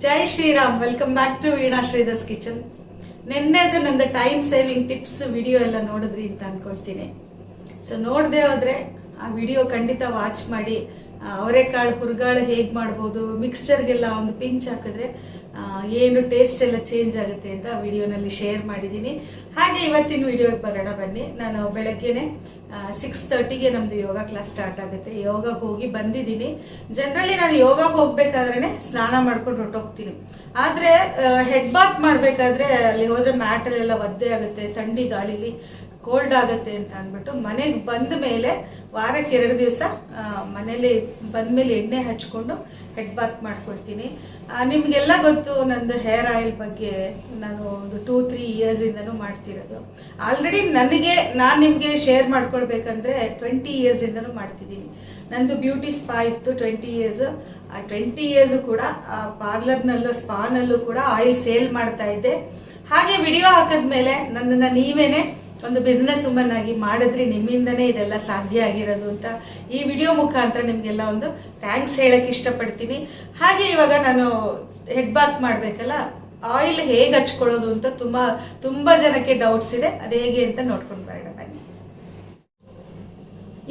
Jai Shriram. Welcome back to Veena Shridhar's kitchen. ನಿನ್ನೆದು ನಂದು time saving tips video ಎಲ್ಲ ನೋಡಿದ್ರಿ ಅಂತ ಅನ್ಕೊಳ್ತೀನಿ. ಸೊ ನೋಡದೆ ಹೋದ್ರೆ ಆ ವಿಡಿಯೋ ಖಂಡಿತ ವಾಚ್ ಮಾಡಿ. ಅವರೆಕಾಳು ಹುರುಗಾಳು ಹೇಗೆ ಮಾಡ್ಬೋದು, ಮಿಕ್ಸ್ಚರ್ಗೆಲ್ಲ ಒಂದು ಪಿಂಚ್ ಹಾಕಿದ್ರೆ ಏನು ಟೇಸ್ಟ್ ಎಲ್ಲ ಚೇಂಜ್ ಆಗುತ್ತೆ ಅಂತ ವಿಡಿಯೋನಲ್ಲಿ ಶೇರ್ ಮಾಡಿದ್ದೀನಿ. ಹಾಗೆ ಇವತ್ತಿನ ವಿಡಿಯೋಗೆ ಬರೋಣ ಬನ್ನಿ. ನಾನು ಬೆಳಗ್ಗೆನೆ 6:30ಗೆ ನಮ್ದು ಯೋಗ ಕ್ಲಾಸ್ ಸ್ಟಾರ್ಟ್ ಆಗುತ್ತೆ. ಯೋಗಕ್ಕೆ ಹೋಗಿ ಬಂದಿದ್ದೀನಿ. ಜನರಲಿ ನಾನು ಯೋಗಕ್ಕೆ ಹೋಗ್ಬೇಕಾದ್ರೆ ಸ್ನಾನ ಮಾಡ್ಕೊಂಡು ಹೊರಟೋಗ್ತೀನಿ. ಆದರೆ ಹೆಡ್ ಬಾತ್ ಮಾಡಬೇಕಾದ್ರೆ ಅಲ್ಲಿ ಹೋದ್ರೆ ಮ್ಯಾಟಲ್ಲೆಲ್ಲ ಒದ್ದೆ ಆಗುತ್ತೆ, ಥಂಡಿ ಗಾಳಿಲಿ ಕೋಲ್ಡ್ ಆಗುತ್ತೆ ಅಂತ ಅಂದ್ಬಿಟ್ಟು ಮನೆಗೆ ಬಂದ ಮೇಲೆ ವಾರಕ್ಕೆ 2 ದಿವಸ ಮನೇಲಿ ಬಂದ್ಮೇಲೆ ಎಣ್ಣೆ ಹಚ್ಕೊಂಡು ಹೆಡ್ ಬಾತ್ ಮಾಡ್ಕೊಳ್ತೀನಿ. ನಿಮಗೆಲ್ಲ ಗೊತ್ತು ನಂದು ಹೇರ್ ಆಯಿಲ್ ಬಗ್ಗೆ. ನಾನು ಒಂದು 2-3 ಇಯರ್ಸಿಂದನೂ ಮಾಡ್ತಿರೋದು. ಆಲ್ರೆಡಿ ನಾನು ನಿಮಗೆ ಶೇರ್ ಮಾಡ್ಕೊಳ್ಬೇಕಂದ್ರೆ 20 ಇಯರ್ಸಿಂದನೂ ಮಾಡ್ತಿದ್ದೀನಿ. ನಂದು ಬ್ಯೂಟಿ ಸ್ಪಾ ಇತ್ತು 20 ಇಯರ್ಸ್. ಆ 20 ಇಯರ್ಸ್ ಕೂಡ ಪಾರ್ಲರ್ನಲ್ಲೂ ಸ್ಪಾನಲ್ಲೂ ಕೂಡ ಆಯಿಲ್ ಸೇಲ್ ಮಾಡ್ತಾ ಇದ್ದೆ. ಹಾಗೆ ವಿಡಿಯೋ ಹಾಕಿದ್ಮೇಲೆ ನನ್ನನ್ನು ನೀವೇನೆ ಒಂದು ಬಿಸ್ನೆಸ್ ವುಮನ್ ಆಗಿ ಮಾಡಿದ್ರಿ, ನಿಮ್ಮಿಂದನೇ ಇದೆಲ್ಲ ಸಾಧ್ಯ ಆಗಿರೋದು ಅಂತ ಈ ವಿಡಿಯೋ ಮುಖಾಂತರ ನಿಮಗೆಲ್ಲ ಒಂದು ಥ್ಯಾಂಕ್ಸ್ ಹೇಳಕ್ಕೆ ಇಷ್ಟಪಡ್ತೀನಿ. ಹಾಗೆ ಇವಾಗ ನಾನು ಹೆಡ್ ಬಾತ್ ಮಾಡಬೇಕಲ್ಲ, ಆಯಿಲ್ ಹೇಗೆ ಹಚ್ಕೊಳ್ಳೋದು ಅಂತ ತುಂಬಾ ಜನಕ್ಕೆ ಡೌಟ್ಸ್ ಇದೆ. ಅದು ಹೇಗೆ ಅಂತ ನೋಡ್ಕೊಂಡು ಬರೋಣ ಬನ್ನಿ.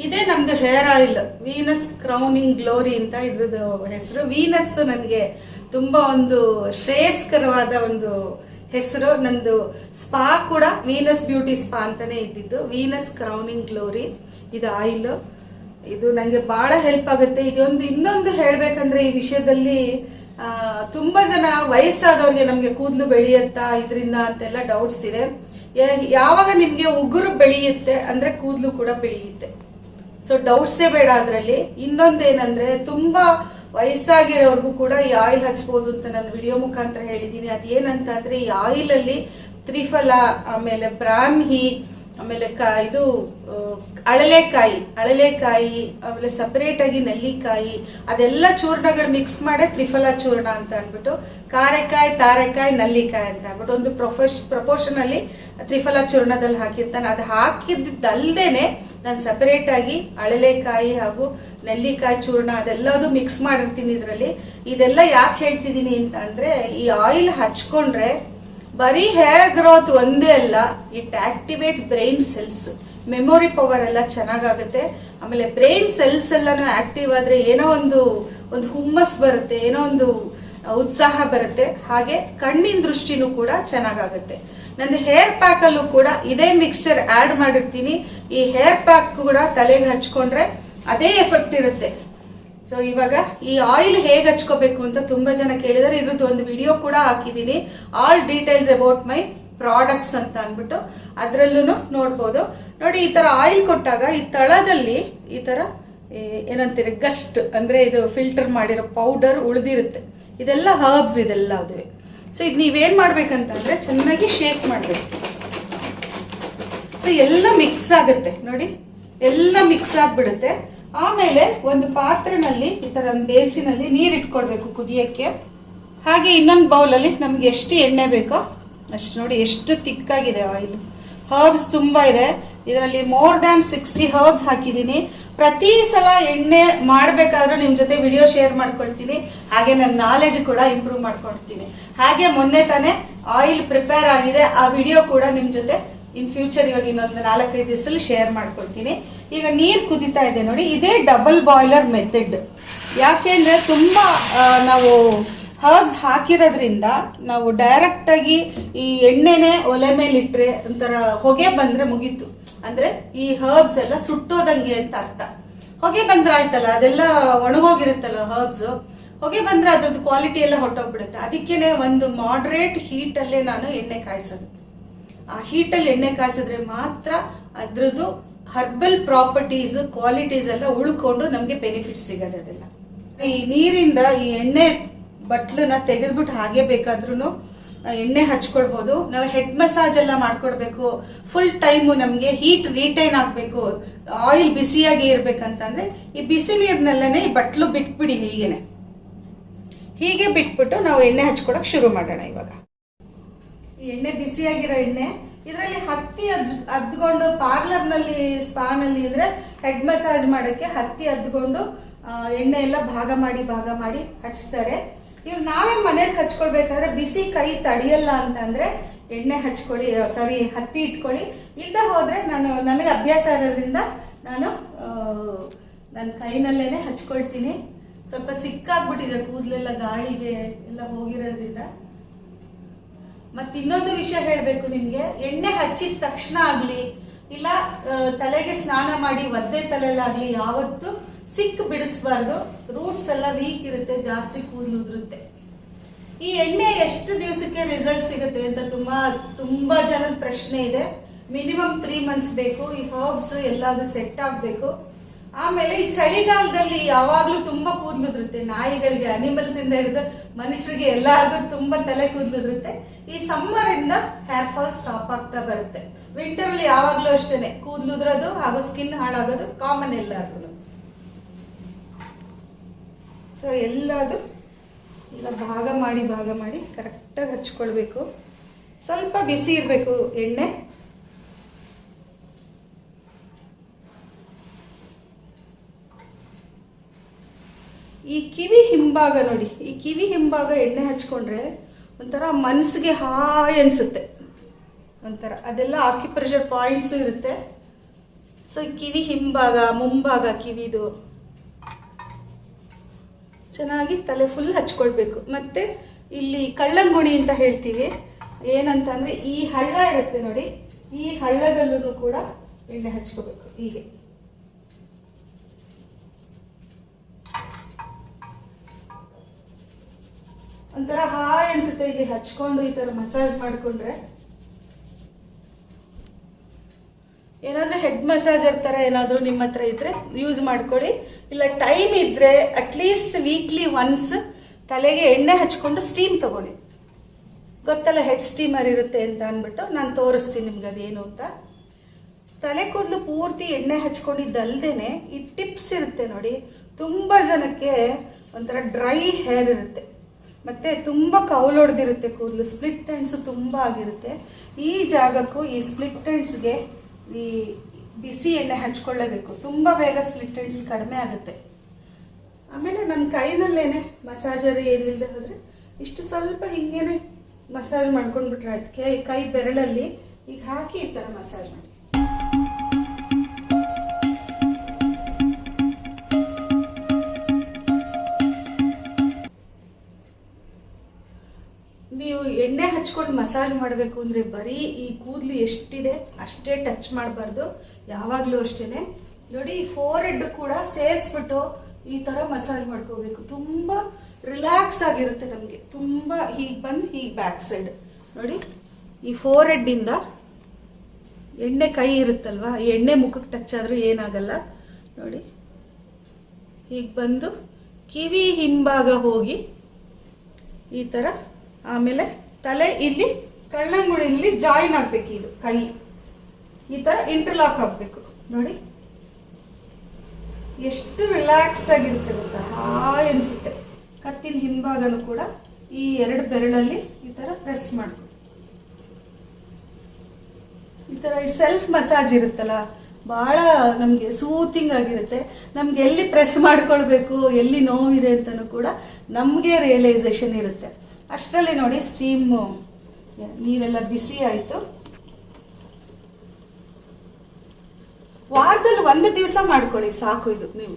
ಇದೇ ನಮ್ದು hair oil, Venus crowning glory ಅಂತ ಇದ್ರದ್ದು ಹೆಸರು. ವೀನಸ್ ನನಗೆ ತುಂಬಾ ಒಂದು ಶ್ರೇಯಸ್ಕರವಾದ ಒಂದು ಹೆಸರು. ನಂದು ಸ್ಪಾ ಕೂಡ ವೀನಸ್ ಬ್ಯೂಟಿ ಸ್ಪಾ ಅಂತಾನೆ ಇದ್ದಿದ್ದು. ವೀನಸ್ ಕ್ರೌನಿಂಗ್ ಗ್ಲೋರಿ ಇದು ಆಯಿಲ್. ಇದು ನನಗೆ ಬಹಳ ಹೆಲ್ಪ್ ಆಗುತ್ತೆ. ಇನ್ನೊಂದು ಹೇಳ್ಬೇಕಂದ್ರೆ ಈ ವಿಷಯದಲ್ಲಿ ತುಂಬಾ ಜನ ವಯಸ್ಸಾದವ್ರಿಗೆ ನಮ್ಗೆ ಕೂದಲು ಬೆಳೆಯುತ್ತಾ ಇದರಿಂದ ಅಂತೆಲ್ಲ ಡೌಟ್ಸ್ ಇದೆ. ಯಾವಾಗ ನಿಮ್ಗೆ ಉಗುರು ಬೆಳೆಯುತ್ತೆ ಅಂದ್ರೆ ಕೂದಲು ಕೂಡ ಬೆಳೆಯುತ್ತೆ. ಸೊ ಡೌಟ್ಸೇ ಬೇಡ ಅದರಲ್ಲಿ. ಇನ್ನೊಂದೇನಂದ್ರೆ ತುಂಬಾ ವಯಸ್ಸಾಗಿರೋರ್ಗೂ ಕೂಡ ಈ ಆಯಿಲ್ ಹಚ್ಬೋದು ಅಂತ ನಾನು ವಿಡಿಯೋ ಮುಖಾಂತರ ಹೇಳಿದ್ದೀನಿ. ಅದೇನಂತ ಅಂದ್ರೆ ಈ ಆಯಿಲ್ ಅಲ್ಲಿ ತ್ರಿಫಲ, ಆಮೇಲೆ ಬ್ರಾಹ್ಮಿ, ಆಮೇಲೆ ಇದು ಅಳಲೆಕಾಯಿ, ಆಮೇಲೆ ಸಪರೇಟ್ ಆಗಿ ನೆಲ್ಲಿಕಾಯಿ, ಅದೆಲ್ಲ ಚೂರ್ಣಗಳು ಮಿಕ್ಸ್ ಮಾಡಿ ತ್ರಿಫಲ ಚೂರ್ಣ ಅಂತ ಅಂದ್ಬಿಟ್ಟು, ಕಾರೆಕಾಯಿ, ತಾರೆಕಾಯಿ, ನಲ್ಲಿಕಾಯಿ ಅಂತ ಅಂದ್ಬಿಟ್ಟು ಒಂದು ಪ್ರಪೋರ್ಷನ್ ಅಲ್ಲಿ ತ್ರಿಫಲ ಚೂರ್ಣದಲ್ಲಿ ಹಾಕಿರ್ತಾನೆ. ಅದು ಹಾಕಿದ್ದಲ್ದೇನೆ ನಾನು ಸಪರೇಟ್ ಆಗಿ ಅಳಲೆಕಾಯಿ ಹಾಗೂ ನೆಲ್ಲಿಕಾಯಿ ಚೂರ್ಣ ಅದೆಲ್ಲದು ಮಿಕ್ಸ್ ಮಾಡಿರ್ತೀನಿ ಇದರಲ್ಲಿ. ಇದೆಲ್ಲ ಯಾಕೆ ಹೇಳ್ತಿದ್ದೀನಿ ಅಂತ ಅಂದ್ರೆ, ಈ ಆಯಿಲ್ ಹಚ್ಕೊಂಡ್ರೆ ಬರೀ ಹೇರ್ ಗ್ರೋತ್ ಒಂದೇ ಅಲ್ಲ, it activate brain cells, memory power ಎಲ್ಲ ಚೆನ್ನಾಗಾಗುತ್ತೆ. ಆಮೇಲೆ ಬ್ರೈನ್ ಸೆಲ್ಸ್ ಎಲ್ಲಾನು ಆಕ್ಟಿವ್ ಆದ್ರೆ ಏನೋ ಒಂದು ಹುಮ್ಮಸ್ ಬರುತ್ತೆ, ಏನೋ ಒಂದು ಉತ್ಸಾಹ ಬರುತ್ತೆ. ಹಾಗೆ ಕಣ್ಣಿನ ದೃಷ್ಟಿನೂ ಕೂಡ ಚೆನ್ನಾಗಾಗುತ್ತೆ. ನಂದು ಹೇರ್ ಪ್ಯಾಕ್ ಅಲ್ಲೂ ಕೂಡ ಇದೇ ಮಿಕ್ಸ್ಚರ್ ಆಡ್ ಮಾಡಿರ್ತೀನಿ. ಈ ಹೇರ್ ಪ್ಯಾಕ್ ಕೂಡ ತಲೆಗೆ ಹಚ್ಕೊಂಡ್ರೆ ಅದೇ ಎಫೆಕ್ಟ್ ಇರುತ್ತೆ. ಸೊ ಇವಾಗ ಈ ಆಯಿಲ್ ಹೇಗೆ ಹಚ್ಕೋಬೇಕು ಅಂತ ತುಂಬಾ ಜನ ಕೇಳಿದಾರೆ. ಇದ್ರದ್ದು ಒಂದು ವಿಡಿಯೋ ಕೂಡ ಹಾಕಿದೀನಿ, all details about my products ಅಂತ ಅಂದ್ಬಿಟ್ಟು. ಅದ್ರಲ್ಲೂ ನೋಡ್ಬೋದು. ನೋಡಿ, ಈ ತರ ಆಯಿಲ್ ಕೊಟ್ಟಾಗ ಈ ತಳದಲ್ಲಿ ಈ ತರ ಏನಂತೀರಿ ಗಸ್ಟ್ ಅಂದ್ರೆ ಇದು ಫಿಲ್ಟರ್ ಮಾಡಿರೋ ಪೌಡರ್ ಉಳಿದಿರುತ್ತೆ. ಇದೆಲ್ಲ ಹರ್ಬ್ಸ್, ಇದೆಲ್ಲ ಅದುವೆ. ಸೊ ಇದು ನೀವೇನ್ ಮಾಡ್ಬೇಕಂತಂದ್ರೆ ಚೆನ್ನಾಗಿ ಶೇಕ್ ಮಾಡ್ಬೇಕು. ಸೊ ಎಲ್ಲ ಮಿಕ್ಸ್ ಆಗುತ್ತೆ ನೋಡಿ, ಎಲ್ಲ ಮಿಕ್ಸ್ ಆಗ್ಬಿಡುತ್ತೆ. ಆಮೇಲೆ ಒಂದು ಪಾತ್ರೆನಲ್ಲಿ ಈ ತರ ಒಂದು ಬೇಸಿನಲ್ಲಿ ನೀರು ಇಟ್ಕೊಳ್ಬೇಕು ಕುದಿಯಕ್ಕೆ. ಹಾಗೆ ಇನ್ನೊಂದು ಬೌಲಲ್ಲಿ ನಮ್ಗೆ ಎಷ್ಟು ಎಣ್ಣೆ ಬೇಕೋ ಅಷ್ಟು. ನೋಡಿ ಎಷ್ಟು ತಿಕ್ಕಾಗಿದೆ ಆಯಿಲ್. ಹರ್ಬ್ಸ್ ತುಂಬಾ ಇದೆ ಇದರಲ್ಲಿ. ಮೋರ್ ದ್ಯಾನ್ 60 ಹರ್ಬ್ಸ್ ಹಾಕಿದ್ದೀನಿ. ಪ್ರತಿ ಸಲ ಎಣ್ಣೆ ಮಾಡ್ಬೇಕಾದ್ರೂ ನಿಮ್ ಜೊತೆ ವಿಡಿಯೋ ಶೇರ್ ಮಾಡ್ಕೊಳ್ತೀನಿ. ಹಾಗೆ ನನ್ನ ನಾಲೆಜ್ ಕೂಡ ಇಂಪ್ರೂವ್ ಮಾಡ್ಕೊಳ್ತೀನಿ. ಹಾಗೆ ಮೊನ್ನೆ ತಾನೇ ಆಯಿಲ್ ಪ್ರಿಪೇರ್ ಆಗಿದೆ, ಆ ವಿಡಿಯೋ ಕೂಡ ನಿಮ್ ಜೊತೆ ಇನ್ ಫ್ಯೂಚರ್ ಇವಾಗ ಇನ್ನೊಂದು 4-5 ದಿವಸದಲ್ಲಿ ಶೇರ್ ಮಾಡ್ಕೊಳ್ತೀನಿ. ಈಗ ನೀರು ಕುದಿತಾ ಇದೆ ನೋಡಿ. ಇದೇ ಡಬಲ್ ಬಾಯ್ಲರ್ ಮೆಥಡ್. ಯಾಕೆಂದ್ರೆ ತುಂಬಾ ನಾವು ಹರ್ಬ್ಸ್ ಹಾಕಿರೋದ್ರಿಂದ ನಾವು ಡೈರೆಕ್ಟ್ ಆಗಿ ಈ ಎಣ್ಣೆನೆ ಒಲೆ ಮೇಲೆ ಇಟ್ರೆ ಒಂಥರ ಹೊಗೆ ಬಂದ್ರೆ ಮುಗೀತು. ಅಂದ್ರೆ ಈ ಹರ್ಬ್ಸ್ ಎಲ್ಲ ಸುಟ್ಟೋದಂಗೆ ಅಂತ ಅರ್ಥ. ಹೊಗೆ ಬಂದ್ರೆ ಆಯ್ತಲ್ಲ, ಅದೆಲ್ಲ ಒಣಗೋಗಿರುತ್ತಲ್ಲ ಹರ್ಬ್ಸ್. ಹೊಗೆ ಬಂದ್ರೆ ಅದ್ರದ್ದು ಕ್ವಾಲಿಟಿ ಎಲ್ಲ ಹೊಟ್ಟೋಗ್ಬಿಡುತ್ತೆ. ಅದಕ್ಕೇನೆ ಒಂದು ಮಾಡರೇಟ್ ಹೀಟ್ ಅಲ್ಲೇ ನಾನು ಎಣ್ಣೆ ಕಾಯಿಸೋದು. ಆ ಹೀಟಲ್ಲಿ ಎಣ್ಣೆ ಕಾಯಿಸಿದ್ರೆ ಮಾತ್ರ ಅದ್ರದ್ದು ಹರ್ಬಲ್ ಪ್ರಾಪರ್ಟೀಸ್, ಕ್ವಾಲಿಟೀಸ್ ಎಲ್ಲ ಉಳ್ಕೊಂಡು ನಮ್ಗೆ ಬೆನಿಫಿಟ್ ಸಿಗೋದು. ಅದೆಲ್ಲ ಈ ನೀರಿಂದ ಈ ಎಣ್ಣೆ ಬಟ್ಲನ್ನ ತೆಗೆದ್ಬಿಟ್ಟು ಹಾಗೆ ಬೇಕಾದ್ರೂ ಎಣ್ಣೆ ಹಚ್ಕೊಳ್ಬಹುದು. ನಾವು ಹೆಡ್ ಮಸಾಜ್ ಎಲ್ಲ ಮಾಡ್ಕೊಡ್ಬೇಕು. ಫುಲ್ ಟೈಮು ನಮ್ಗೆ ಹೀಟ್ ರಿಟೈನ್ ಆಗ್ಬೇಕು, ಆಯಿಲ್ ಬಿಸಿಯಾಗಿ ಇರ್ಬೇಕಂತಂದ್ರೆ ಈ ಬಿಸಿ ನೀರ್ನಲ್ಲೇನೆ ಈ ಬಟ್ಲು ಬಿಟ್ಬಿಡಿ. ಹೀಗೆ ಬಿಟ್ಬಿಟ್ಟು ನಾವು ಎಣ್ಣೆ ಹಚ್ಕೊಳಕ್ ಶುರು ಮಾಡೋಣ. ಇವಾಗ ಈ ಎಣ್ಣೆ ಬಿಸಿಯಾಗಿರೋ ಎಣ್ಣೆ ಇದರಲ್ಲಿ ಹತ್ತಿ ಅದ್ಕೊಂಡು, ಪಾರ್ಲರ್ನಲ್ಲಿ ಸ್ಪಾನಲ್ಲಿ ಇದ್ರೆ ಹೆಡ್ ಮಸಾಜ್ ಮಾಡಕ್ಕೆ ಹತ್ತಿ ಅದ್ಕೊಂಡು ಎಣ್ಣೆ ಎಲ್ಲ ಭಾಗ ಮಾಡಿ ಹಚ್ತಾರೆ. ಇವಾಗ ನಾವೇ ಮನೇಲಿ ಹಚ್ಕೊಳ್ಬೇಕಾದ್ರೆ ಬಿಸಿ ಕೈ ತಡಿಯಲ್ಲ ಅಂತಂದರೆ ಎಣ್ಣೆ ಹಚ್ಕೊಳ್ಳಿ, ಹತ್ತಿ ಇಟ್ಕೊಳ್ಳಿ. ಇಲ್ಲದೆ ಹೋದರೆ ನನಗೆ ಅಭ್ಯಾಸ ಇರೋದ್ರಿಂದ ನಾನು ನನ್ನ ಕೈನಲ್ಲೇ ಹಚ್ಕೊಳ್ತೀನಿ. ಸ್ವಲ್ಪ ಸಿಕ್ಕಾಗ್ಬಿಟ್ಟಿದೆ ಕೂದಲೆಲ್ಲ, ಗಾಳಿಗೆ ಎಲ್ಲ ಹೋಗಿರೋದ್ರಿಂದ. ಮತ್ತು ಇನ್ನೊಂದು ವಿಷಯ ಹೇಳಬೇಕು ನಿಮಗೆ, ಎಣ್ಣೆ ಹಚ್ಚಿದ ತಕ್ಷಣ ಆಗಲಿ ಇಲ್ಲ ತಲೆಗೆ ಸ್ನಾನ ಮಾಡಿ ಒದ್ದೆ ತಲೆಯಲ್ಲಾಗಲಿ ಯಾವತ್ತೂ ಸಿಕ್ ಬಿಡಿಸ್ಬಾರ್ದು. ರೂಟ್ಸ್ ಎಲ್ಲ ವೀಕ್ ಇರುತ್ತೆ, ಜಾಸ್ತಿ ಕೂದಲು ಉದುರುತ್ತೆ. ಈ ಎಣ್ಣೆ ಎಷ್ಟು ದಿವಸಕ್ಕೆ ರಿಸಲ್ಟ್ ಸಿಗುತ್ತೆ ಅಂತ ತುಂಬ ಜನದ ಪ್ರಶ್ನೆ ಇದೆ. ಮಿನಿಮಮ್ 3 months ಬೇಕು. ಈ ಹರ್ಬ್ಸ್ ಎಲ್ಲಾದ್ರೂ ಸೆಟ್ ಆಗಬೇಕು. ಆಮೇಲೆ ಈ ಚಳಿಗಾಲದಲ್ಲಿ ಯಾವಾಗಲೂ ತುಂಬ ಕೂದಲುದಿರುತ್ತೆ. ನಾಯಿಗಳಿಗೆ, ಅನಿಮಲ್ಸ್ ಇಂದ ಹಿಡಿದು ಮನುಷ್ಯರಿಗೆ ಎಲ್ಲರಿಗೂ ತುಂಬ ತಲೆ ಕೂದಲುದಿರುತ್ತೆ. ಈ ಸಮ್ಮರ್ ಇಂದ ಹೇರ್ ಫಾಲ್ ಸ್ಟಾಪ್ ಆಗ್ತಾ ಬರುತ್ತೆ. ವಿಂಟರ್ ಅಲ್ಲಿ ಯಾವಾಗಲೂ ಅಷ್ಟೇನೆ ಕೂದಲುದ್ರೋದು ಹಾಗೂ ಸ್ಕಿನ್ ಹಾಳಾಗೋದು ಕಾಮನ್ ಎಲ್ಲರಿಗೂ. ಸೊ ಎಲ್ಲದು ಈಗ ಭಾಗ ಮಾಡಿ ಕರೆಕ್ಟಾಗಿ ಹಚ್ಕೊಳ್ಬೇಕು. ಸ್ವಲ್ಪ ಬಿಸಿ ಇರಬೇಕು ಎಣ್ಣೆ. ಈ ಕಿವಿ ಹಿಂಭಾಗ ನೋಡಿ, ಈ ಕಿವಿ ಹಿಂಭಾಗ ಎಣ್ಣೆ ಹಚ್ಕೊಂಡ್ರೆ ಒಂಥರ ಮನಸ್ಸಿಗೆ ಹಾಯ್ ಅನಿಸುತ್ತೆ ಒಂಥರ. ಅದೆಲ್ಲ ಆಕ್ಯುಪ್ರೆಷರ್ ಪಾಯಿಂಟ್ಸು ಇರುತ್ತೆ. ಸೊ ಈ ಕಿವಿ ಹಿಂಭಾಗ, ಮುಂಭಾಗ ಕಿವಿದು ಚೆನ್ನಾಗಿ ತಲೆ ಫುಲ್ ಹಚ್ಕೊಳ್ಬೇಕು. ಮತ್ತು ಇಲ್ಲಿ ಕಳ್ಳಂಗುಣಿ ಅಂತ ಹೇಳ್ತೀವಿ. ಏನಂತಂದರೆ ಈ ಹಳ್ಳ ಇರುತ್ತೆ ನೋಡಿ, ಈ ಹಳ್ಳದಲ್ಲೂ ಕೂಡ ಎಣ್ಣೆ ಹಚ್ಕೋಬೇಕು. ಹೀಗೆ ಒಂಥರ ಹಾಯ್ ಅನ್ಸುತ್ತೆ. ಇಲ್ಲಿ ಹಚ್ಕೊಂಡು ಈ ಥರ ಮಸಾಜ್ ಮಾಡಿಕೊಂಡ್ರೆ, ಏನಾದರೂ ಹೆಡ್ ಮಸಾಜರ್ ಥರ ಏನಾದರೂ ನಿಮ್ಮ ಹತ್ರ ಇದ್ದರೆ ಯೂಸ್ ಮಾಡ್ಕೊಳ್ಳಿ. ಇಲ್ಲ ಟೈಮ್ ಇದ್ದರೆ ಅಟ್ಲೀಸ್ಟ್ ವೀಕ್ಲಿ ಒನ್ಸ್ ತಲೆಗೆ ಎಣ್ಣೆ ಹಚ್ಕೊಂಡು ಸ್ಟೀಮ್ ತಗೊಳ್ಳಿ. ಗೊತ್ತಲ್ಲ ಹೆಡ್ ಸ್ಟೀಮರ್ ಇರುತ್ತೆ ಅಂತ ಅಂದ್ಬಿಟ್ಟು ನಾನು ತೋರಿಸ್ತೀನಿ ನಿಮ್ಗೆ ಅದೇನು ಅಂತ. ತಲೆ ಕೂದಲು ಪೂರ್ತಿ ಎಣ್ಣೆ ಹಚ್ಕೊಂಡಿದ್ದಲ್ದೇ ಈ ಟಿಪ್ಸ್ ಇರುತ್ತೆ ನೋಡಿ. ತುಂಬ ಜನಕ್ಕೆ ಒಂಥರ ಡ್ರೈ ಹೇರ್ ಇರುತ್ತೆ, ಮತ್ತು ತುಂಬ ಕೌಲೊಡೆದಿರುತ್ತೆ ಕೂದಲು, ಸ್ಪ್ಲಿಟ್ ಎಂಡ್ಸು ತುಂಬ ಆಗಿರುತ್ತೆ. ಈ ಜಾಗಕ್ಕೂ ಈ ಸ್ಪ್ಲಿಟ್ ಎಂಡ್ಸ್ಗೆ ಈ ಬಿಸಿ ಎಣ್ಣೆ ಹಚ್ಕೊಳ್ಳೇಬೇಕು. ತುಂಬ ಬೇಗ ಸ್ಪ್ಲಿಟ್ ಎಂಡ್ಸ್ ಕಡಿಮೆ ಆಗುತ್ತೆ. ಆಮೇಲೆ ನಮ್ಮ ಕೈನಲ್ಲೇನೆ ಮಸಾಜರ್ ಏನಿಲ್ಲದೆ ಹೋದರೆ ಇಷ್ಟು ಸ್ವಲ್ಪ ಹಿಂಗೇನೆ ಮಸಾಜ್ ಮಾಡ್ಕೊಂಡ್ಬಿಟ್ರೆ ಆಯ್ತು. ಕೈ ಬೆರಳಲ್ಲಿ ಈಗ ಹಾಕಿ ಈ ಥರ ಮಸಾಜ್ ಮಾಡಿ. ನೀವು ಎಣ್ಣೆ ಹಚ್ಕೊಂಡು ಮಸಾಜ್ ಮಾಡಬೇಕು ಅಂದರೆ ಬರೀ ಈ ಕೂದಲು ಎಷ್ಟಿದೆ ಅಷ್ಟೇ ಟಚ್ ಮಾಡಬಾರ್ದು. ಯಾವಾಗಲೂ ಅಷ್ಟೇ ನೋಡಿ, ಈ ಫೋರ್ ಹೆಡ್ ಕೂಡ ಸೇರಿಸ್ಬಿಟ್ಟು ಈ ಥರ ಮಸಾಜ್ ಮಾಡ್ಕೋಬೇಕು. ತುಂಬ ರಿಲ್ಯಾಕ್ಸ್ ಆಗಿರುತ್ತೆ ನಮಗೆ. ತುಂಬ ಹೀಗೆ ಬಂದು ಹೀಗೆ ಬ್ಯಾಕ್ ಸೈಡ್ ನೋಡಿ, ಈ ಫೋರ್ ಹೆಡ್ಡಿಂದ ಎಣ್ಣೆ ಕೈ ಇರುತ್ತಲ್ವ, ಎಣ್ಣೆ ಮುಖಕ್ಕೆ ಟಚ್ ಆದರೂ ಏನಾಗಲ್ಲ ನೋಡಿ. ಹೀಗೆ ಬಂದು ಕಿವಿ ಹಿಂಭಾಗ ಹೋಗಿ ಈ ಥರ, ಆಮೇಲೆ ತಲೆ ಇಲ್ಲಿ ಕಳ್ಳಂಗುಳಿಲಿ ಜಾಯಿನ್ ಆಗಬೇಕು. ಇದು ಕೈ ಈ ಥರ ಇಂಟರ್ಲಾಕ್ ಆಗಬೇಕು ನೋಡಿ. ಎಷ್ಟು ರಿಲ್ಯಾಕ್ಸ್ಡ್ ಆಗಿರುತ್ತೆ ಗೊತ್ತಾ, ಹಾಯ್ ಅನಿಸುತ್ತೆ. ಕತ್ತಿನ ಹಿಂಭಾಗನೂ ಕೂಡ ಈ 2 ಬೆರಳಲ್ಲಿ ಈ ಥರ ಪ್ರೆಸ್ ಮಾಡಬೇಕು. ಈ ಥರ ಸೆಲ್ಫ್ ಮಸಾಜ್ ಇರುತ್ತಲ್ಲ, ಭಾಳ ನಮಗೆ ಸೂತಿಂಗ್ ಆಗಿರುತ್ತೆ. ನಮ್ಗೆ ಎಲ್ಲಿ ಪ್ರೆಸ್ ಮಾಡ್ಕೊಳ್ಬೇಕು, ಎಲ್ಲಿ ನೋವಿದೆ ಅಂತಲೂ ಕೂಡ ನಮಗೆ ರಿಯಲೈಸೇಷನ್ ಇರುತ್ತೆ. ಅಷ್ಟರಲ್ಲಿ ನೋಡಿ ಸ್ಟೀಮು ನೀರೆಲ್ಲ ಬಿಸಿ ಆಯಿತು. ವಾರದಲ್ಲಿ 1 ದಿವಸ ಮಾಡ್ಕೊಳ್ಳಿ ಸಾಕು. ಇದು ನೀವು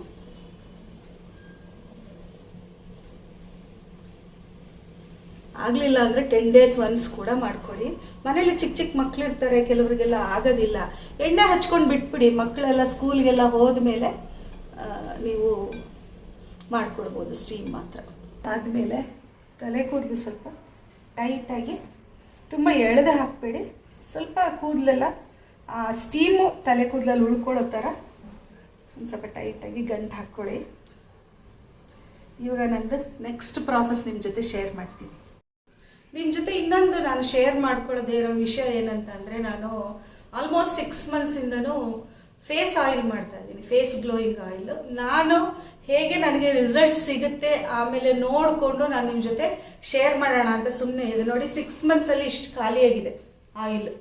ಆಗಲಿಲ್ಲ ಅಂದರೆ 10 days ಒನ್ಸ್ ಕೂಡ ಮಾಡ್ಕೊಳ್ಳಿ. ಮನೇಲಿ ಚಿಕ್ಕ ಚಿಕ್ಕ ಮಕ್ಳು ಇರ್ತಾರೆ, ಕೆಲವರಿಗೆಲ್ಲ ಆಗೋದಿಲ್ಲ. ಎಣ್ಣೆ ಹಚ್ಕೊಂಡು ಬಿಟ್ಬಿಡಿ. ಮಕ್ಕಳೆಲ್ಲ ಸ್ಕೂಲ್ಗೆಲ್ಲ ಹೋದ್ಮೇಲೆ ನೀವು ಮಾಡ್ಕೊಳ್ಬೋದು ಸ್ಟೀಮ್ ಮಾತ್ರ. ಆದಮೇಲೆ ತಲೆ ಕೂದಲು ಸ್ವಲ್ಪ ಟೈಟಾಗಿ, ತುಂಬ ಎಳೆದು ಹಾಕಬೇಡಿ. ಸ್ವಲ್ಪ ಕೂದಲೆಲ್ಲ ಆ ಸ್ಟೀಮು ತಲೆ ಕೂದಲಲ್ಲಿ ಉಳ್ಕೊಳ್ಳೋ ಥರ ಒಂದು ಸ್ವಲ್ಪ ಟೈಟಾಗಿ ಗಂಟು ಹಾಕ್ಕೊಳ್ಳಿ. ಇವಾಗ ನಂದು ನೆಕ್ಸ್ಟ್ ಪ್ರಾಸೆಸ್ ನಿಮ್ಮ ಜೊತೆ ಶೇರ್ ಮಾಡ್ತೀನಿ. ನಿಮ್ಮ ಜೊತೆ ಇನ್ನೊಂದು ನಾನು ಶೇರ್ ಮಾಡ್ಕೊಳ್ಳೋದೇ ಇರೋ ವಿಷಯ ಏನಂತಂದರೆ, ನಾನು ಆಲ್ಮೋಸ್ಟ್ 6 months ಫೇಸ್ ಆಯಿಲ್ ಮಾಡ್ತಾ ಇದ್ದೀನಿ, ಫೇಸ್ ಗ್ಲೋಯಿಂಗ್ ಆಯಿಲ್. ನಾನು ಹೇಗೆ ನನಗೆ ರಿಸಲ್ಟ್ ಸಿಗುತ್ತೆ ಆಮೇಲೆ ನೋಡಿಕೊಂಡು ನಾನು ನಿಮ್ಮ ಜೊತೆ ಶೇರ್ ಮಾಡೋಣ ಅಂತ ಸುಮ್ಮನೆ ಇದೆ ನೋಡಿ. 6 months ಇಷ್ಟು ಖಾಲಿಯಾಗಿದೆ ಆಯಿಲ್.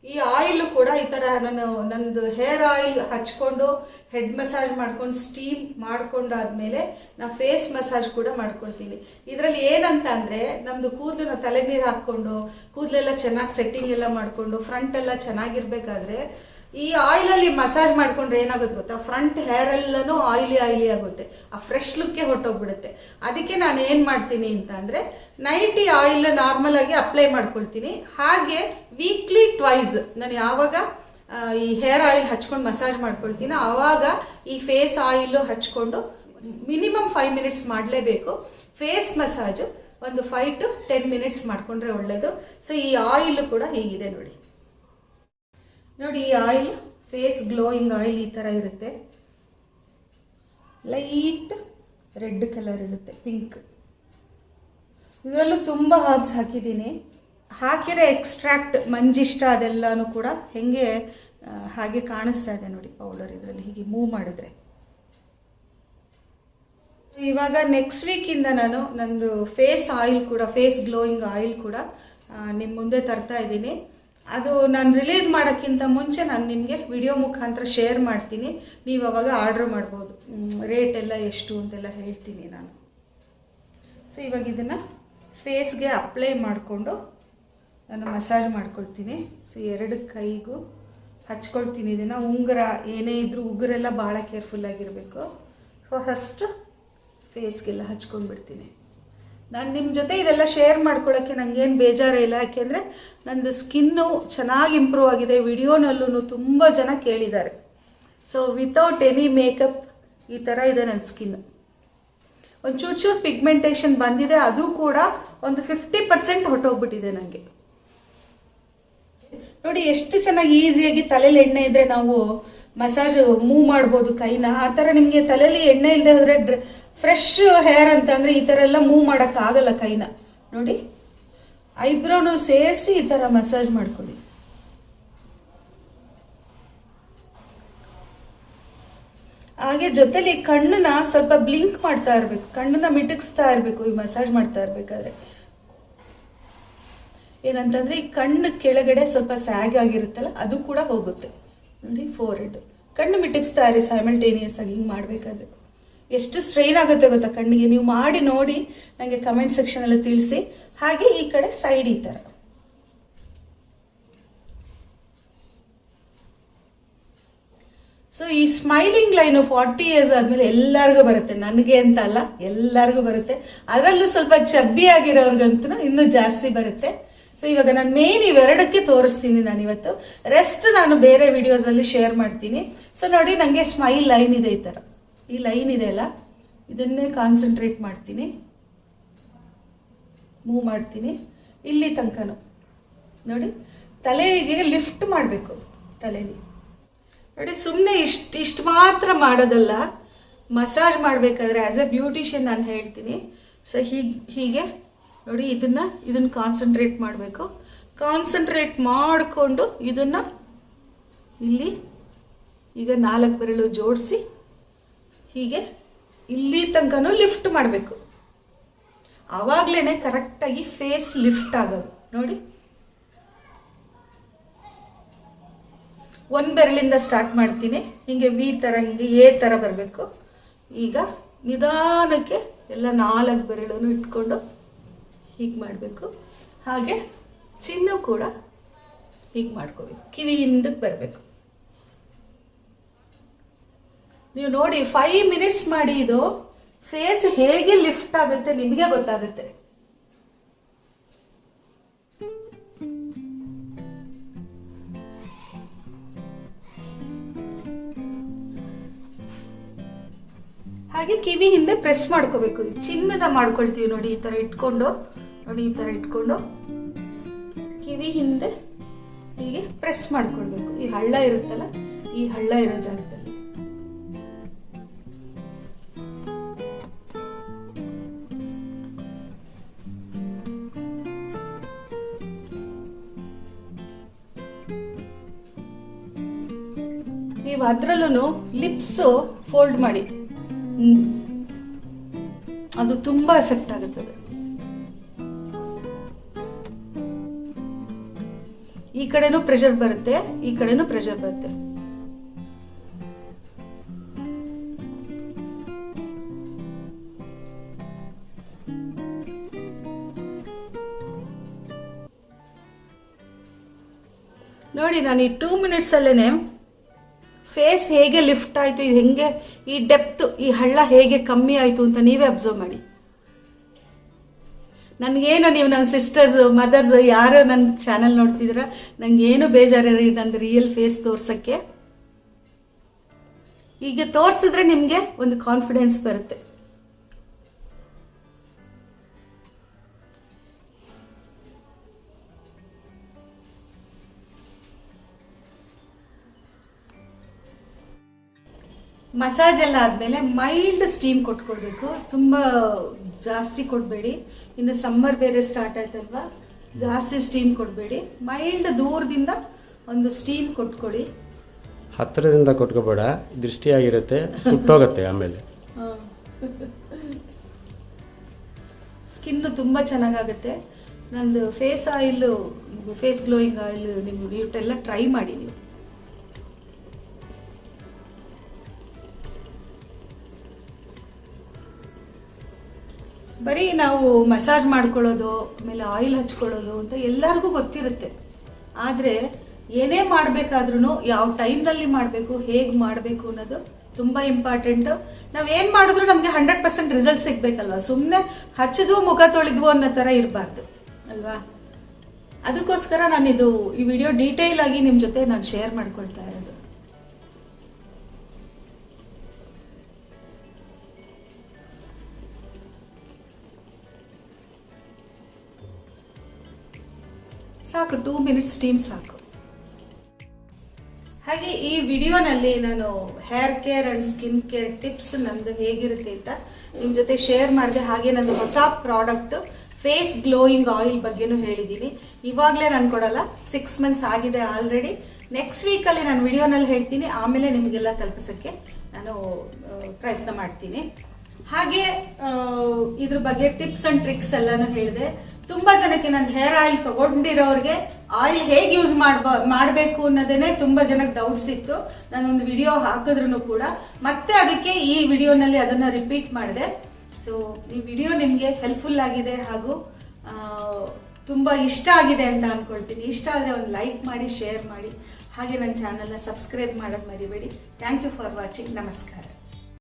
ಈ ಆಯಿಲ್ ಕೂಡ ಈ ಥರ ನಾನು ನಂದು ಹೇರ್ ಆಯಿಲ್ ಹಚ್ಕೊಂಡು ಹೆಡ್ ಮಸಾಜ್ ಮಾಡ್ಕೊಂಡು ಸ್ಟೀಮ್ ಮಾಡ್ಕೊಂಡಾದ್ಮೇಲೆ ನಾ ಫೇಸ್ ಮಸಾಜ್ ಕೂಡ ಮಾಡ್ಕೊಳ್ತೀನಿ. ಇದರಲ್ಲಿ ಏನಂತ ಅಂದರೆ ನಮ್ಮದು ಕೂದಲು ತಲೆ ನೀರು ಹಾಕ್ಕೊಂಡು ಕೂದಲೆಲ್ಲ ಚೆನ್ನಾಗಿ ಸೆಟ್ಟಿಂಗ್ ಎಲ್ಲ ಮಾಡಿಕೊಂಡು ಫ್ರಂಟ್ ಎಲ್ಲ ಚೆನ್ನಾಗಿರ್ಬೇಕಾದ್ರೆ ಈ ಆಯಿಲಲ್ಲಿ ಮಸಾಜ್ ಮಾಡ್ಕೊಂಡ್ರೆ ಏನಾಗುತ್ತೆ ಗೊತ್ತಾ, ಫ್ರಂಟ್ ಹೇರ್ ಎಲ್ಲನೂ ಆಯಿಲಿ ಆಗುತ್ತೆ, ಆ ಫ್ರೆಶ್ ಲುಕ್ಕೆ ಹೊರಟೋಗ್ಬಿಡುತ್ತೆ. ಅದಕ್ಕೆ ನಾನು ಏನು ಮಾಡ್ತೀನಿ ಅಂತ ಅಂದರೆ ನೈಟ್ ಈ ಆಯಿಲ್ ನಾರ್ಮಲ್ ಆಗಿ ಅಪ್ಲೈ ಮಾಡ್ಕೊಳ್ತೀನಿ. ಹಾಗೆ ವೀಕ್ಲಿ ಟ್ವೈಸ್ ನಾನು ಯಾವಾಗ ಈ ಹೇರ್ ಆಯಿಲ್ ಹಚ್ಕೊಂಡು ಮಸಾಜ್ ಮಾಡ್ಕೊಳ್ತೀನಿ ಆವಾಗ ಈ ಫೇಸ್ ಆಯಿಲ್ ಹಚ್ಕೊಂಡು ಮಿನಿಮಮ್ 5 ಮಿನಿಟ್ಸ್ ಮಾಡಲೇಬೇಕು. ಫೇಸ್ ಮಸಾಜ್ ಒಂದು 5 to 10 ಮಿನಿಟ್ಸ್ ಮಾಡಿಕೊಂಡ್ರೆ ಒಳ್ಳೆಯದು. ಸೊ ಈ ಆಯಿಲ್ ಕೂಡ ಹೀಗಿದೆ ನೋಡಿ. ನೋಡಿ ಈ ಆಯಿಲ್ ಫೇಸ್ ಗ್ಲೋಯಿಂಗ್ ಆಯಿಲ್ ಈ ಥರ ಇರುತ್ತೆ, ಲೈಟ್ ರೆಡ್ ಕಲರ್ ಇರುತ್ತೆ, ಪಿಂಕ್. ಇದರಲ್ಲೂ ತುಂಬ ಹರ್ಬ್ಸ್ ಹಾಕಿದ್ದೀನಿ. ಹಾಕಿರೋ ಎಕ್ಸ್ಟ್ರಾಕ್ಟ್ ಮಂಜಿಷ್ಟ ಅದೆಲ್ಲನೂ ಕೂಡ ಹೆಂಗೆ ಹಾಗೆ ಕಾಣಿಸ್ತಾ ಇದೆ ನೋಡಿ ಪೌಡರ್ ಇದರಲ್ಲಿ ಹೀಗೆ ಮೂವ್ ಮಾಡಿದ್ರೆ. ಇವಾಗ ನೆಕ್ಸ್ಟ್ ವೀಕಿಂದ ನಾನು ನಂದು ಫೇಸ್ ಆಯಿಲ್ ಕೂಡ ಫೇಸ್ ಗ್ಲೋಯಿಂಗ್ ಆಯಿಲ್ ಕೂಡ ನಿಮ್ಮ ಮುಂದೆ ತರ್ತಾ ಇದ್ದೀನಿ. ಅದು ನಾನು ರಿಲೀಸ್ ಮಾಡೋಕ್ಕಿಂತ ಮುಂಚೆ ನಾನು ನಿಮಗೆ ವಿಡಿಯೋ ಮುಖಾಂತರ ಶೇರ್ ಮಾಡ್ತೀನಿ. ನೀವು ಅವಾಗ ಆರ್ಡ್ರ್ ಮಾಡ್ಬೋದು. ರೇಟ್ ಎಲ್ಲ ಎಷ್ಟು ಅಂತೆಲ್ಲ ಹೇಳ್ತೀನಿ ನಾನು. ಸೊ ಇವಾಗ ಇದನ್ನು ಫೇಸ್ಗೆ ಅಪ್ಲೈ ಮಾಡಿಕೊಂಡು ನಾನು ಮಸಾಜ್ ಮಾಡ್ಕೊಳ್ತೀನಿ. ಸೊ 2 ಕೈಗೂ ಹಚ್ಕೊಳ್ತೀನಿ ಇದನ್ನು. ಉಂಗುರ ಏನೇ ಇದ್ದರೂ ಉಗುರೆಲ್ಲ ಭಾಳ ಕೇರ್ಫುಲ್ಲಾಗಿರಬೇಕು. ಫಸ್ಟ್ ಫೇಸ್ಗೆಲ್ಲ ಹಚ್ಕೊಂಡ್ಬಿಡ್ತೀನಿ. ನಾನು ನಿಮ್ಮ ಜೊತೆ ಇದೆಲ್ಲ ಶೇರ್ ಮಾಡ್ಕೊಳ್ಳೋಕ್ಕೆ ನನಗೇನು ಬೇಜಾರೇ ಇಲ್ಲ, ಯಾಕೆಂದರೆ ನಂದು ಸ್ಕಿನ್ನು ಚೆನ್ನಾಗಿ ಇಂಪ್ರೂವ್ ಆಗಿದೆ. ವಿಡಿಯೋನಲ್ಲೂ ತುಂಬ ಜನ ಕೇಳಿದ್ದಾರೆ. ಸೊ ವಿತೌಟ್ ಎನಿ ಮೇಕಪ್ ಈ ಥರ ಇದೆ ನನ್ನ ಸ್ಕಿನ್ನು. ಒಂದು ಚೂರು ಪಿಗ್ಮೆಂಟೇಷನ್ ಬಂದಿದೆ, ಅದು ಕೂಡ ಒಂದು 50% ಹೊರಟೋಗ್ಬಿಟ್ಟಿದೆ ನನಗೆ. ನೋಡಿ ಎಷ್ಟು ಚೆನ್ನಾಗಿ ಈಸಿಯಾಗಿ ತಲೆಯಲ್ಲಿ ಎಣ್ಣೆ ಇದ್ದರೆ ನಾವು ಮಸಾಜ್ ಮೂವ್ ಮಾಡ್ಬೋದು ಕೈನ. ಆ ಥರ ನಿಮಗೆ ತಲೆಯಲ್ಲಿ ಎಣ್ಣೆ ಇಲ್ಲದೆ ಹೋದರೆ ಫ್ರೆಶ್ ಹೇರ್ ಅಂತಂದರೆ ಈ ಥರ ಎಲ್ಲ ಮೂವ್ ಮಾಡೋಕ್ಕಾಗಲ್ಲ ಕೈನ. ನೋಡಿ ಐಬ್ರೋನು ಸೇರಿಸಿ ಈ ಥರ ಮಸಾಜ್ ಮಾಡ್ಕೊಳ್ಳಿ. ಹಾಗೆ ಜೊತೆಲಿ ಕಣ್ಣನ್ನ ಸ್ವಲ್ಪ ಬ್ಲಿಂಕ್ ಮಾಡ್ತಾ ಇರಬೇಕು, ಕಣ್ಣನ್ನ ಮಿಟುಕಿಸ್ತಾ ಇರಬೇಕು ಈ ಮಸಾಜ್ ಮಾಡ್ತಾ ಇರಬೇಕಾದ್ರೆ. ಏನಂತಂದರೆ ಈ ಕಣ್ಣು ಕೆಳಗಡೆ ಸ್ವಲ್ಪ ಸ್ಯಾಗ್ ಆಗಿರುತ್ತಲ್ಲ ಅದು ಕೂಡ ಹೋಗುತ್ತೆ. ನೋಡಿ ಫೋರ್ಹೆಡ್ ಕಣ್ಣು ಮಿಟುಕಿಸ್ತಾ ಇರಿ ಸೈಮಲ್ಟೇನಿಯಸ್ ಆಗಿ ಹಿಂಗೆ ಮಾಡಬೇಕಾದ್ರೆ. ಎಷ್ಟು ಸ್ಟ್ರೈನ್ ಆಗುತ್ತೆ ಗೊತ್ತಾ ಕಣ್ಣಿಗೆ. ನೀವು ಮಾಡಿ ನೋಡಿ ನನಗೆ ಕಮೆಂಟ್ ಸೆಕ್ಷನಲ್ಲಿ ತಿಳಿಸಿ. ಹಾಗೆ ಈ ಕಡೆ ಸೈಡ್ ಈ ಥರ. ಸೊ ಈ ಸ್ಮೈಲಿಂಗ್ ಲೈನು 40 ಇಯರ್ಸ್ ಆದಮೇಲೆ ಎಲ್ಲರಿಗೂ ಬರುತ್ತೆ, ನನಗೆ ಅಂತ ಅಲ್ಲ ಎಲ್ಲರಿಗೂ ಬರುತ್ತೆ. ಅದರಲ್ಲೂ ಸ್ವಲ್ಪ ಚಬ್ಬಿ ಆಗಿರೋರ್ಗಂತೂ ಇನ್ನೂ ಜಾಸ್ತಿ ಬರುತ್ತೆ. ಸೊ ಇವಾಗ ನಾನು ಮೇನ್ ಇವೆರಡಕ್ಕೆ ತೋರಿಸ್ತೀನಿ ನಾನು ಇವತ್ತು. ರೆಸ್ಟ್ ನಾನು ಬೇರೆ ವಿಡಿಯೋಸಲ್ಲಿ ಶೇರ್ ಮಾಡ್ತೀನಿ. ಸೊ ನೋಡಿ ನನಗೆ ಸ್ಮೈಲ್ ಲೈನ್ ಇದೆ, ಈ ಥರ ಈ ಲೈನ್ ಇದೆ ಅಲ್ಲ, ಇದನ್ನೇ ಕಾನ್ಸಂಟ್ರೇಟ್ ಮಾಡ್ತೀನಿ, ಮೂವ್ ಮಾಡ್ತೀನಿ ಇಲ್ಲಿ ತನಕನೂ. ನೋಡಿ ತಲೆಗೆ ಲಿಫ್ಟ್ ಮಾಡಬೇಕು ತಲೆಯಲ್ಲಿ. ನೋಡಿ ಸುಮ್ಮನೆ ಇಷ್ಟು ಮಾತ್ರ ಮಾಡೋದಲ್ಲ, ಮಸಾಜ್ ಮಾಡಬೇಕಾದ್ರೆ ಆ್ಯಸ್ ಎ ಬ್ಯೂಟಿಷಿಯನ್ ನಾನು ಹೇಳ್ತೀನಿ. ಸೊ ಹೀಗೆ ನೋಡಿ ಇದನ್ನು ಕಾನ್ಸಂಟ್ರೇಟ್ ಮಾಡಬೇಕು. ಕಾನ್ಸಂಟ್ರೇಟ್ ಮಾಡಿಕೊಂಡು ಇದನ್ನು ಇಲ್ಲಿ ಈಗ 4 ಬೆರಳು ಜೋಡಿಸಿ ಹೀಗೆ ಇಲ್ಲಿ ತನಕನೂ ಲಿಫ್ಟ್ ಮಾಡಬೇಕು. ಆವಾಗಲೇ ಕರೆಕ್ಟಾಗಿ ಫೇಸ್ ಲಿಫ್ಟ್ ಆಗೋದು. ನೋಡಿ 1 ಬೆರಳಿಂದ ಸ್ಟಾರ್ಟ್ ಮಾಡ್ತೀನಿ. ಹಿಂಗೆ ವಿ ಥರ ಹಿಂಗೆ ಎ ಥರ ಬರಬೇಕು. ಈಗ ನಿಧಾನಕ್ಕೆ ಎಲ್ಲ 4 ಬೆರಳನ್ನು ಇಟ್ಕೊಂಡು ಹೀಗೆ ಮಾಡಬೇಕು. ಹಾಗೆ ಚಿನ್ನು ಕೂಡ ಹೀಗೆ ಮಾಡ್ಕೋಬೇಕು, ಕಿವಿ ಹಿಂದಕ್ಕೆ ಬರಬೇಕು. ನೀವು ನೋಡಿ 5 ಮಿನಿಟ್ಸ್ ಮಾಡಿ ಇದು ಫೇಸ್ ಹೇಗೆ ಲಿಫ್ಟ್ ಆಗುತ್ತೆ ನಿಮಗೆ ಗೊತ್ತಾಗುತ್ತೆ. ಹಾಗೆ ಕಿವಿ ಹಿಂದೆ ಪ್ರೆಸ್ ಮಾಡ್ಕೋಬೇಕು. ಚಿನ್ನದ ಮಾಡ್ಕೊಳ್ತೀವಿ ನೋಡಿ, ಈ ಥರ ಇಟ್ಕೊಂಡು ನೋಡಿ, ಈ ಥರ ಇಟ್ಕೊಂಡು ಕಿವಿ ಹಿಂದೆ ಹೀಗೆ ಪ್ರೆಸ್ ಮಾಡ್ಕೊಳ್ಬೇಕು. ಈ ಹಳ್ಳ ಇರುತ್ತಲ್ಲ, ಈ ಹಳ್ಳ ಇರೋ ಜಾಗದಲ್ಲಿ. ನೀವು ಅದರಲ್ಲೂ ಲಿಪ್ಸು ಫೋಲ್ಡ್ ಮಾಡಿ, ಅದು ತುಂಬಾ ಎಫೆಕ್ಟ್ ಆಗುತ್ತದೆ. ಈ ಕಡೆನೂ ಪ್ರೆಷರ್ ಬರುತ್ತೆ, ಈ ಕಡೆನೂ ಪ್ರೆಷರ್ ಬರುತ್ತೆ. ನೋಡಿ, ನಾನು ಈ 2 ಮಿನಿಟ್ಸ್ ಅಲ್ಲೇನೆ ಫೇಸ್ ಹೇಗೆ ಲಿಫ್ಟ್ ಆಯಿತು, ಇದು ಹೆಂಗೆ ಈ ಡೆಪ್ತ್, ಈ ಹಳ್ಳ ಹೇಗೆ ಕಮ್ಮಿ ಆಯಿತು ಅಂತ ನೀವೇ ಅಬ್ಸರ್ವ್ ಮಾಡಿ. ನನಗೇನು ನೀವು ನನ್ನ ಸಿಸ್ಟರ್ಸ್ ಮದರ್ಸ್ ಯಾರು ನನ್ನ ಚಾನಲ್ ನೋಡ್ತಿದ್ದೀರಾ, ನನಗೇನು ಬೇಜಾರಿಲ್ಲ ನಂದು ರಿಯಲ್ ಫೇಸ್ ತೋರ್ಸೋಕ್ಕೆ. ಈಗ ತೋರಿಸಿದ್ರೆ ನಿಮಗೆ ಒಂದು ಕಾನ್ಫಿಡೆನ್ಸ್ ಬರುತ್ತೆ. ಮಸಾಜ್ ಎಲ್ಲ ಆದಮೇಲೆ ಮೈಲ್ಡ್ ಸ್ಟೀಮ್ ಕೊಟ್ಕೊಡ್ಬೇಕು, ತುಂಬ ಜಾಸ್ತಿ ಕೊಡಬೇಡಿ. ಇನ್ನು ಸಮ್ಮರ್ ಬೇರೆ ಸ್ಟಾರ್ಟ್ ಆಯ್ತಲ್ವಾ, ಜಾಸ್ತಿ ಸ್ಟೀಮ್ ಕೊಡಬೇಡಿ. ಮೈಲ್ಡ್ ದೂರದಿಂದ ಒಂದು ಸ್ಟೀಮ್ ಕೊಟ್ಕೊಳ್ಳಿ. ಹತ್ತಿರದಿಂದ ಕೊಟ್ಕೋಬೇಡ, ದೃಷ್ಟಿಯಾಗಿರುತ್ತೆ, ಸುಟ್ಟೋಗುತ್ತೆ ಆಮೇಲೆ. ಸ್ಕಿನ್ನು ತುಂಬ ಚೆನ್ನಾಗಾಗುತ್ತೆ. ನಂದು face oil, face glowing oil ನೀವು ಇಷ್ಟೆಲ್ಲ ಟ್ರೈ ಮಾಡಿ. ನೀವು ಬರೀ ನಾವು ಮಸಾಜ್ ಮಾಡ್ಕೊಳ್ಳೋದು, ಆಮೇಲೆ ಆಯಿಲ್ ಹಚ್ಕೊಳ್ಳೋದು ಅಂತ ಎಲ್ಲರಿಗೂ ಗೊತ್ತಿರುತ್ತೆ. ಆದರೆ ಏನೇ ಮಾಡಬೇಕಾದ್ರೂ ಯಾವ ಟೈಮ್ನಲ್ಲಿ ಮಾಡಬೇಕು, ಹೇಗೆ ಮಾಡಬೇಕು ಅನ್ನೋದು ತುಂಬ ಇಂಪಾರ್ಟೆಂಟು. ನಾವೇನು ಮಾಡಿದ್ರು ನಮಗೆ 100% ರಿಸಲ್ಟ್ ಸಿಗಬೇಕಲ್ವ. ಸುಮ್ಮನೆ ಹಚ್ಚಿದ್ವು ಮುಖ ತೊಳೆದ್ವು ಅನ್ನೋ ಥರ ಇರಬಾರ್ದು ಅಲ್ವಾ. ಅದಕ್ಕೋಸ್ಕರ ನಾನಿದು ಈ ವಿಡಿಯೋ ಡೀಟೇಲ್ ಆಗಿ ನಿಮ್ಮ ಜೊತೆ ನಾನು ಶೇರ್ ಮಾಡ್ಕೊಳ್ತಾ ಇರೋದು. ಸಾಕು, 2 ಮಿನಿಟ್ಸ್ ಸ್ಟೀಮ್ ಸಾಕು. ಹಾಗೆ ಈ ವಿಡಿಯೋನಲ್ಲಿ ನಾನು hair care and skin care tips ನಂದು ಹೇಗಿರುತ್ತೆ ಅಂತ ನಿಮ್ಮ ಜೊತೆ ಶೇರ್ ಮಾಡಿದೆ. ಹಾಗೆ ನಂದು ಹೊಸ ಪ್ರಾಡಕ್ಟ್ ಫೇಸ್ ಗ್ಲೋಯಿಂಗ್ ಆಯಿಲ್ ಬಗ್ಗೆನೂ ಹೇಳಿದ್ದೀನಿ. ಇವಾಗಲೇ ನಾನು ಕೊಡಲ್ಲ, 6 ಮಂತ್ಸ್ ಆಗಿದೆ ಆಲ್ರೆಡಿ. ನೆಕ್ಸ್ಟ್ ವೀಕಲ್ಲಿ ನಾನು ವಿಡಿಯೋನಲ್ಲಿ ಹೇಳ್ತೀನಿ, ಆಮೇಲೆ ನಿಮಗೆಲ್ಲ ತಲುಪಿಸೋಕ್ಕೆ ನಾನು ಪ್ರಯತ್ನ ಮಾಡ್ತೀನಿ. ಹಾಗೆ ಇದ್ರ ಬಗ್ಗೆ ಟಿಪ್ಸ್ ಆ್ಯಂಡ್ ಟ್ರಿಕ್ಸ್ ಎಲ್ಲನೂ ಹೇಳಿದೆ. ತುಂಬ ಜನಕ್ಕೆ ನಾನು ಹೇರ್ ಆಯಿಲ್ ತಗೊಂಡಿರೋರಿಗೆ ಆಯಿಲ್ ಹೇಗೆ ಯೂಸ್ ಮಾಡಬೇಕು ಅನ್ನೋದೇ ತುಂಬ ಜನಕ್ಕೆ ಡೌಟ್ಸ್ ಇತ್ತು. ನಾನೊಂದು ವಿಡಿಯೋ ಹಾಕಿದ್ರು ಕೂಡ ಮತ್ತೆ ಅದಕ್ಕೆ ಈ ವಿಡಿಯೋನಲ್ಲಿ ಅದನ್ನು ರಿಪೀಟ್ ಮಾಡಿದೆ. ಸೊ ಈ ವಿಡಿಯೋ ನಿಮಗೆ ಹೆಲ್ಪ್ಫುಲ್ ಆಗಿದೆ ಹಾಗೂ ತುಂಬ ಇಷ್ಟ ಆಗಿದೆ ಅಂತ ಅಂದ್ಕೊಳ್ತೀನಿ. ಇಷ್ಟ ಆದರೆ ಒಂದು ಲೈಕ್ ಮಾಡಿ, ಶೇರ್ ಮಾಡಿ, ಹಾಗೆ ನನ್ನ ಚಾನಲ್ನ ಸಬ್ಸ್ಕ್ರೈಬ್ ಮಾಡೋದು ಮರಿಬೇಡಿ. Thank you for watching. ನಮಸ್ಕಾರ.